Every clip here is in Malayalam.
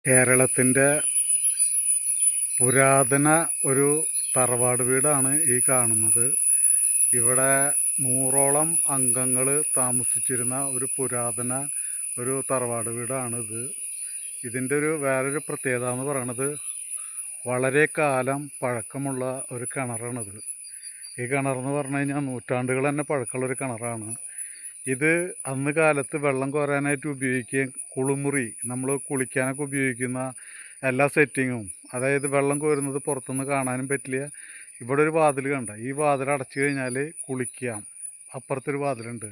കേരളത്തിൻ്റെ പുരാതന ഒരു തറവാട് വീടാണ് ഈ കാണുന്നത്. ഇവിടെ 100ഓളം അംഗങ്ങൾ താമസിച്ചിരുന്ന ഒരു പുരാതന ഒരു തറവാട് വീടാണിത്. ഇതിൻ്റെ വേറൊരു പ്രത്യേകത എന്ന് പറയുന്നത് വളരെ കാലം പഴക്കമുള്ള ഒരു കിണറാണിത്. ഈ കിണറെന്ന് പറഞ്ഞു കഴിഞ്ഞാൽ നൂറ്റാണ്ടുകൾ തന്നെ പഴക്കമുള്ളൊരു കിണറാണ്. ഇത് അന്ന് കാലത്ത് വെള്ളം കോരാനായിട്ട് ഉപയോഗിക്കുകയും കുളിമുറി നമ്മൾ കുളിക്കാനൊക്കെ ഉപയോഗിക്കുന്ന എല്ലാ സെറ്റിങ്ങും, അതായത് വെള്ളം കോരുന്നത് പുറത്തുനിന്ന് കാണാനും പറ്റില്ല. ഇവിടെ ഒരു വാതിൽ കണ്ട, ഈ വാതിൽ അടച്ചു കഴിഞ്ഞാൽ കുളിക്കാം. അപ്പുറത്തൊരു വാതിലുണ്ട്.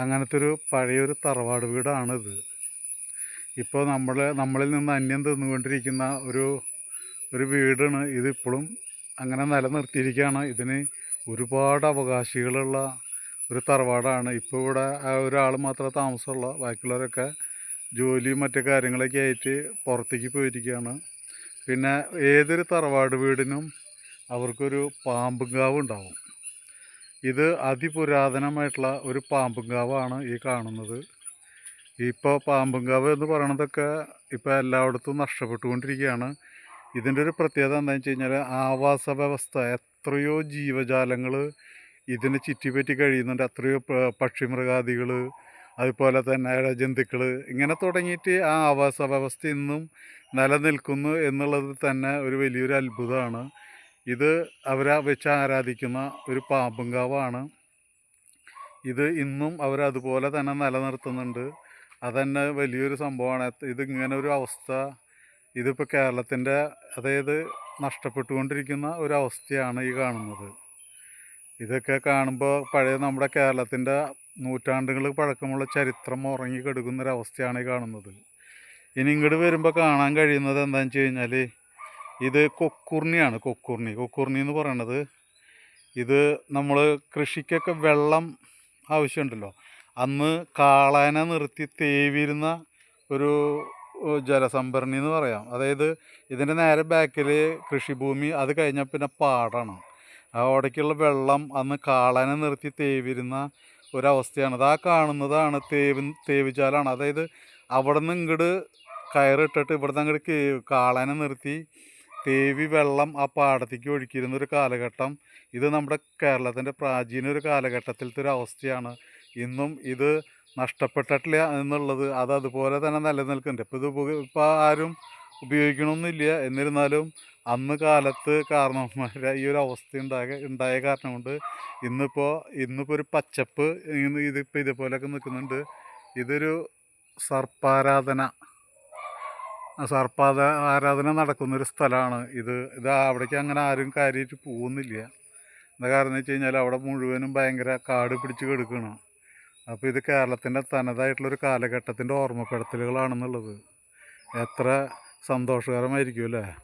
അങ്ങനത്തെ ഒരു പഴയൊരു തറവാട് വീടാണിത്. ഇപ്പോൾ നമ്മളിൽ നിന്ന് അന്യം തിന്നുകൊണ്ടിരിക്കുന്ന ഒരു വീടാണ് ഇതിപ്പോഴും അങ്ങനെ നിലനിർത്തിയിരിക്കുകയാണ്. ഇതിന് ഒരുപാട് അവകാശികളുള്ള ഒരു തറവാടാണ്. ഇപ്പോൾ ഇവിടെ ഒരാൾ മാത്രമേ താമസമുള്ള, ബാക്കിയുള്ളവരൊക്കെ ജോലിയും മറ്റു കാര്യങ്ങളൊക്കെ ആയിട്ട് പുറത്തേക്ക് പോയിരിക്കുകയാണ്. പിന്നെ ഏതൊരു തറവാട് വീടിനും അവർക്കൊരു പാമ്പുംകാവ് ഉണ്ടാവും. ഇത് അതിപുരാതനമായിട്ടുള്ള ഒരു പാമ്പുംകാവാണ് ഈ കാണുന്നത്. ഇപ്പോൾ പാമ്പുംകാവ് എന്ന് പറയണതൊക്കെ ഇപ്പോൾ എല്ലായിടത്തും നഷ്ടപ്പെട്ടുകൊണ്ടിരിക്കുകയാണ്. ഇതിൻ്റെ ഒരു പ്രത്യേകത എന്താണെന്ന് വെച്ച് കഴിഞ്ഞാൽ ആവാസ വ്യവസ്ഥ, എത്രയോ ജീവജാലങ്ങൾ ഇതിന് ചുറ്റിപ്പറ്റി കഴിയുന്നുണ്ട്. എത്രയോ പക്ഷിമൃഗാദികൾ, അതുപോലെ തന്നെ ഇഴജന്തുക്കൾ, ഇങ്ങനെ തുടങ്ങിയിട്ട് ആ ആവാസ വ്യവസ്ഥ ഇന്നും നിലനിൽക്കുന്നു എന്നുള്ളത് തന്നെ ഒരു വലിയൊരു അത്ഭുതമാണ്. ഇത് അവരെ വെച്ച് ആരാധിക്കുന്ന ഒരു പാമ്പുംകാവാണ്. ഇത് ഇന്നും അവരതുപോലെ തന്നെ നിലനിർത്തുന്നുണ്ട്. അതന്നെ വലിയൊരു സംഭവമാണ്. ഇതിങ്ങനെ ഒരു അവസ്ഥ ഇതിപ്പോൾ കേരളത്തിൻ്റെ, അതായത് നഷ്ടപ്പെട്ടുകൊണ്ടിരിക്കുന്ന ഒരവസ്ഥയാണ് ഈ കാണുന്നത്. ഇതൊക്കെ കാണുമ്പോൾ പഴയ നമ്മുടെ കേരളത്തിൻ്റെ നൂറ്റാണ്ടുകൾ പഴക്കമുള്ള ചരിത്രം ഉറങ്ങിക്കെടുക്കുന്നൊരവസ്ഥയാണ് ഈ കാണുന്നത്. ഇനി ഇങ്ങോട്ട് വരുമ്പോൾ കാണാൻ കഴിയുന്നത് എന്താണെന്ന് വെച്ച് കഴിഞ്ഞാൽ ഇത് കൊക്കുർണിയാണ്. കൊക്കുർണി എന്ന് പറയണത്, ഇത് നമ്മൾ കൃഷിക്കൊക്കെ വെള്ളം ആവശ്യമുണ്ടല്ലോ, അന്ന് കാളാനെ നിർത്തി തേവിരുന്ന ഒരു ജലസംഭരണി എന്ന് പറയാം. അതായത് ഇതിൻ്റെ നേരെ ബാക്കിൽ കൃഷിഭൂമി, അത് കഴിഞ്ഞാൽ പിന്നെ പാടമാണ്. അവിടേക്കുള്ള വെള്ളം അന്ന് കാളാനെ നിർത്തി തേവിരുന്ന ഒരവസ്ഥയാണത്. ആ കാണുന്നതാണ് തേവിച്ചാലാണ്. അതായത് അവിടെ നിന്ന് ഇങ്ങോട്ട് കയറിട്ടിട്ട് ഇവിടെ നിന്ന് അങ്ങോട്ട് കാളാനെ നിർത്തി തേവി വെള്ളം ആ പാടത്തേക്ക് ഒഴുക്കിയിരുന്നൊരു കാലഘട്ടം. ഇത് നമ്മുടെ കേരളത്തിൻ്റെ പ്രാചീന ഒരു കാലഘട്ടത്തിലത്തെ ഒരു അവസ്ഥയാണ്. ഇന്നും ഇത് നഷ്ടപ്പെട്ടിട്ടില്ല എന്നുള്ളത്, അതുപോലെ തന്നെ നിലനിൽക്കുന്നുണ്ട്. ഇപ്പോൾ ആരും ഉപയോഗിക്കണമെന്നില്ല. എന്നിരുന്നാലും അന്ന് കാലത്ത് കാരണവന്മാരുടെ ഈ ഒരു അവസ്ഥ ഉണ്ടായ കാരണം കൊണ്ട് ഇന്നിപ്പോൾ ഒരു പച്ചപ്പ് ഇതിപ്പോൾ ഇതുപോലെയൊക്കെ നിൽക്കുന്നുണ്ട്. ഇതൊരു സർപ്പാരാധന നടക്കുന്നൊരു സ്ഥലമാണ് ഇത്. അവിടേക്ക് അങ്ങനെ ആരും കാര്യമായിട്ട് പോകുന്നില്ല. എന്താ കാരണം എന്ന് വെച്ച് കഴിഞ്ഞാൽ അവിടെ മുഴുവനും ഭയങ്കര കാട് പിടിച്ച് കിടക്കുകയാണ്. അപ്പോൾ ഇത് കേരളത്തിൻ്റെ തനതായിട്ടുള്ളൊരു കാലഘട്ടത്തിൻ്റെ ഓർമ്മപ്പെടുത്തലുകളാണെന്നുള്ളത് എത്ര സന്തോഷകരമായിരിക്കും അല്ലേ?